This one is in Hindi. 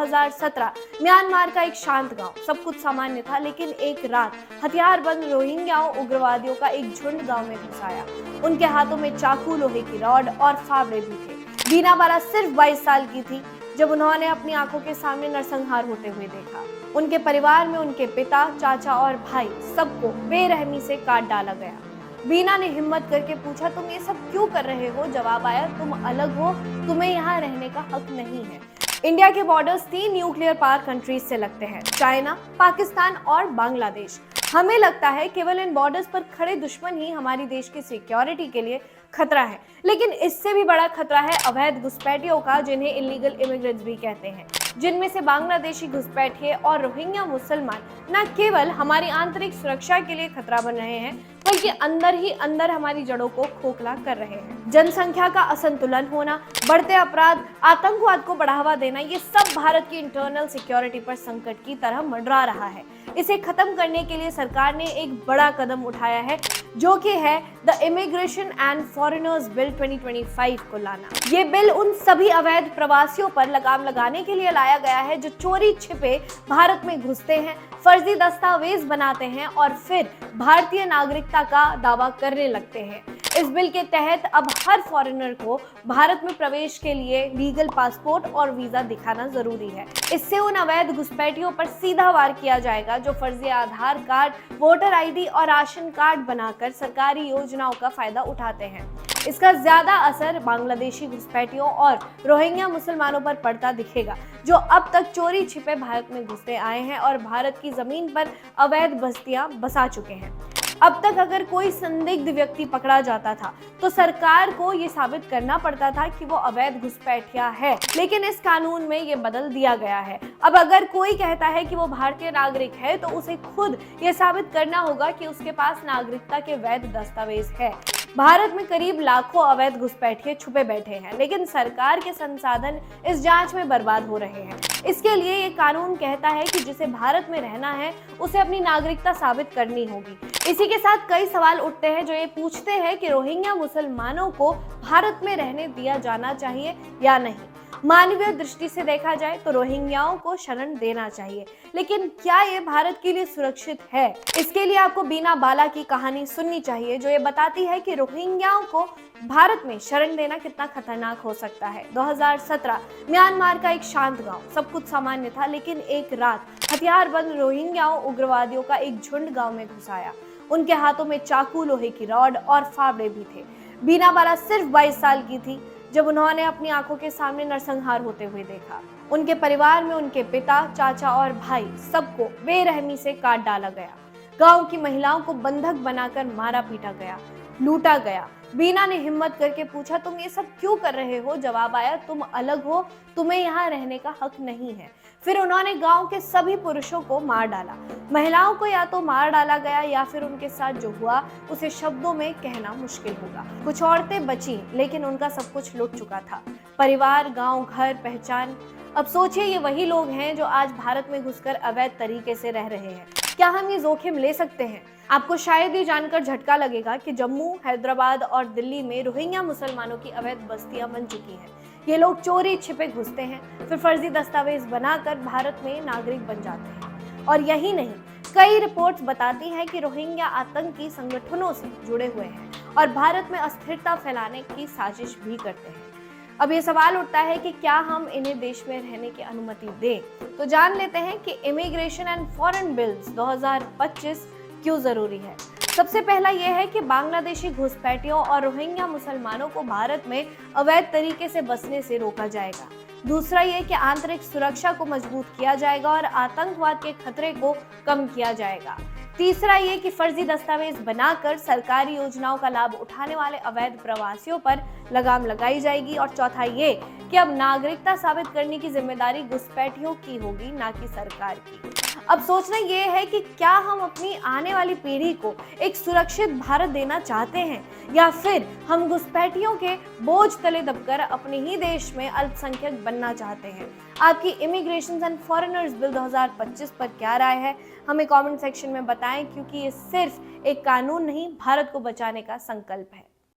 2017 म्यांमार का एक शांत गांव, सब कुछ सामान्य था, लेकिन एक रात हथियारबंद रोहिंग्या उग्रवादियों का एक झुंड गांव में घुस आया। उनके हाथों में चाकू, लोहे की रॉड और फावड़े भी थे। बीना बाला सिर्फ 22 साल की थी जब उन्होंने अपनी आंखों के सामने नरसंहार होते हुए देखा। उनके परिवार में उनके पिता, चाचा और भाई सबको बेरहमी से काट डाला गया। बीना ने हिम्मत करके पूछा, तुम ये सब क्यों कर रहे हो? जवाब आया, तुम अलग हो, तुम्हें यहाँ रहने का हक नहीं है। इंडिया के बॉर्डर्स 3 न्यूक्लियर पावर कंट्रीज से लगते हैं, चाइना, पाकिस्तान और बांग्लादेश। हमें लगता है केवल इन बॉर्डर्स पर खड़े दुश्मन ही हमारी देश की सिक्योरिटी के लिए खतरा है, लेकिन इससे भी बड़ा खतरा है अवैध घुसपैठियों का, जिन्हें इलीगल इमिग्रेंट्स भी कहते हैं, जिनमें से बांग्लादेशी घुसपैठिए और रोहिंग्या मुसलमान न केवल हमारी आंतरिक सुरक्षा के लिए खतरा बन रहे हैं, बल्कि अंदर ही अंदर हमारी जड़ों को खोखला कर रहे हैं। जनसंख्या का असंतुलन होना, बढ़ते अपराध, आतंकवाद को बढ़ावा देना, ये सब भारत की इंटरनल सिक्योरिटी पर संकट की तरह मंडरा रहा है। इसे खत्म करने के लिए सरकार ने एक बड़ा कदम उठाया है, जो कि है the immigration and foreigners bill 2025 को लाना। ये बिल उन सभी अवैध प्रवासियों पर लगाम लगाने के लिए लाया गया है जो चोरी छिपे भारत में घुसते हैं, फर्जी दस्तावेज बनाते हैं और फिर भारतीय नागरिकता का दावा करने लगते हैं। इस बिल के तहत अब हर फॉरेनर को भारत में प्रवेश के लिए लीगल पासपोर्ट और वीजा दिखाना जरूरी है। इससे उन अवैध घुसपैठियों पर सीधा वार किया जाएगा जो फर्जी आधार कार्ड, वोटर आईडी और राशन कार्ड बनाकर सरकारी योजनाओं का फायदा उठाते हैं। इसका ज्यादा असर बांग्लादेशी घुसपैठियों और रोहिंग्या मुसलमानों पर पड़ता दिखेगा, जो अब तक चोरी छिपे भारत में घुसते आए हैं और भारत की जमीन पर अवैध बस्तियां बसा चुके हैं। अब तक अगर कोई संदिग्ध व्यक्ति पकड़ा जाता था तो सरकार को ये साबित करना पड़ता था कि वो अवैध घुसपैठिया है, लेकिन इस कानून में ये बदल दिया गया है। अब अगर कोई कहता है कि वो भारतीय नागरिक है तो उसे खुद ये साबित करना होगा कि उसके पास नागरिकता के वैध दस्तावेज है। भारत में करीब लाखों अवैध घुसपैठिए छुपे बैठे हैं, लेकिन सरकार के संसाधन इस जांच में बर्बाद हो रहे हैं। इसके लिए ये कानून कहता है कि जिसे भारत में रहना है उसे अपनी नागरिकता साबित करनी होगी। इसी के साथ कई सवाल उठते हैं जो ये पूछते हैं कि रोहिंग्या मुसलमानों को भारत में रहने दिया जाना चाहिए या नहीं। मानवीय दृष्टि से देखा जाए तो रोहिंग्याओं को शरण देना चाहिए, लेकिन क्या ये भारत के लिए सुरक्षित है? इसके लिए आपको बीना बाला की कहानी सुननी चाहिए, जो ये बताती है कि रोहिंग्याओं को भारत में शरण देना कितना खतरनाक हो सकता है। 2017 म्यांमार का एक शांत गांव, सब कुछ सामान्य था, लेकिन एक रात हथियारबंद रोहिंग्या उग्रवादियों का एक झुंड गांव में घुस आया। उनके हाथों में चाकू, लोहे की रॉड और फावड़े भी थे। बीना बाला सिर्फ 22 साल की थी जब उन्होंने अपनी आंखों के सामने नरसंहार होते हुए देखा। उनके परिवार में उनके पिता, चाचा और भाई सबको बेरहमी से काट डाला गया। गांव की महिलाओं को बंधक बनाकर मारा पीटा गया, लूटा गया। बीना ने हिम्मत करके पूछा, तुम ये सब क्यों कर रहे हो? जवाब आया, तुम अलग हो, तुम्हें यहाँ रहने का हक नहीं है। फिर उन्होंने गांव के सभी पुरुषों को मार डाला। महिलाओं को या तो मार डाला गया या फिर उनके साथ जो हुआ उसे शब्दों में कहना मुश्किल होगा। कुछ औरतें बची, लेकिन उनका सब कुछ लुट चुका था, परिवार, गांव, घर, पहचान। अब सोचिए, ये वही लोग हैं जो आज भारत में घुसकर अवैध तरीके से रह रहे हैं। क्या हम ये जोखिम ले सकते हैं? आपको शायद ये जानकर झटका लगेगा कि जम्मू, हैदराबाद और दिल्ली में रोहिंग्या मुसलमानों की अवैध बस्तियां बन चुकी हैं। ये लोग चोरी छिपे घुसते हैं, फिर फर्जी दस्तावेज बनाकर भारत में नागरिक बन जाते हैं। और यही नहीं, कई रिपोर्ट्स बताती हैं कि रोहिंग्या आतंकी संगठनों से जुड़े हुए हैं और भारत में अस्थिरता फैलाने की साजिश भी करते हैं। अब ये सवाल उठता है कि क्या हम इन्हें देश में रहने की अनुमति दें? तो जान लेते हैं कि इमिग्रेशन एंड फॉरेन बिल्स 2025 क्यों जरूरी है। सबसे पहला यह है कि बांग्लादेशी घुसपैठियों और रोहिंग्या मुसलमानों को भारत में अवैध तरीके से बसने से रोका जाएगा। दूसरा ये कि आंतरिक सुरक्षा को मजबूत किया जाएगा और आतंकवाद के खतरे को कम किया जाएगा। तीसरा ये कि फर्जी दस्तावेज बनाकर सरकारी योजनाओं का लाभ उठाने वाले अवैध प्रवासियों पर लगाम लगाई जाएगी। और चौथा ये कि अब नागरिकता साबित करने की जिम्मेदारी घुसपैठियों की होगी, ना कि सरकार की। अब सोचना ये है कि क्या हम अपनी आने वाली पीढ़ी को एक सुरक्षित भारत देना चाहते हैं, या फिर हम घुसपैठियों के बोझ तले दबकर अपने ही देश में अल्पसंख्यक बनना चाहते हैं। आपकी इमिग्रेशन एंड फॉरेनर्स बिल 2025 पर क्या राय है, हमें कमेंट सेक्शन में बताएं, क्योंकि ये सिर्फ एक कानून नहीं, भारत को बचाने का संकल्प है।